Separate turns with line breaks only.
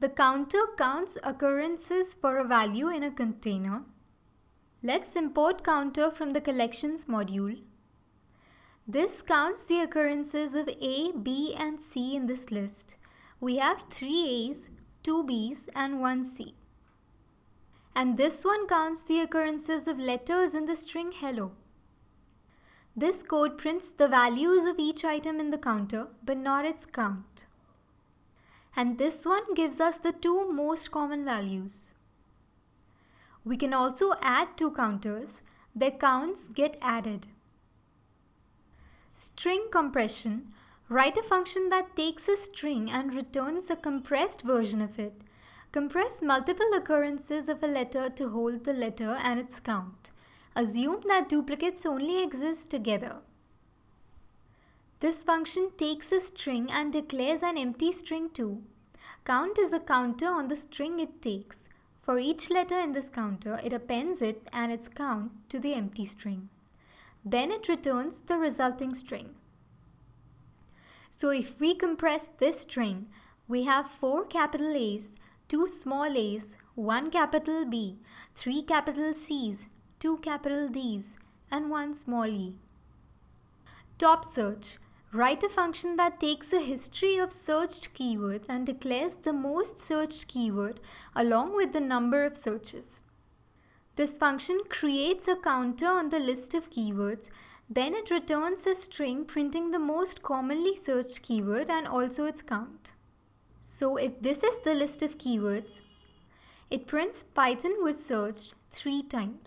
The counter counts occurrences for a value in a container. Let's import counter from the collections module. This counts the occurrences of A, B and C in this list. We have 3 A's, 2 B's and 1 C. And this one counts the occurrences of letters in the string hello. This code prints the values of each item in the counter but not its count. And this one gives us the 2 most common values. We can also add 2 counters. Their counts get added. String compression. Write a function that takes a string and returns a compressed version of it. Compress multiple occurrences of a letter to hold the letter and its count. Assume that duplicates only exist together. This function takes a string and declares an empty string too. Count is a counter on the string it takes. For each letter in this counter, it appends it and its count to the empty string. Then it returns the resulting string. So if we compress this string, we have 4 capital A's, 2 small a's, 1 capital B, 3 capital C's, 2 capital D's, and 1 small e. Top search. Write a function that takes a history of searched keywords and declares the most searched keyword along with the number of searches. This function creates a counter on the list of keywords. Then it returns a string printing the most commonly searched keyword and also its count. So if this is the list of keywords, it prints Python was searched 3 times.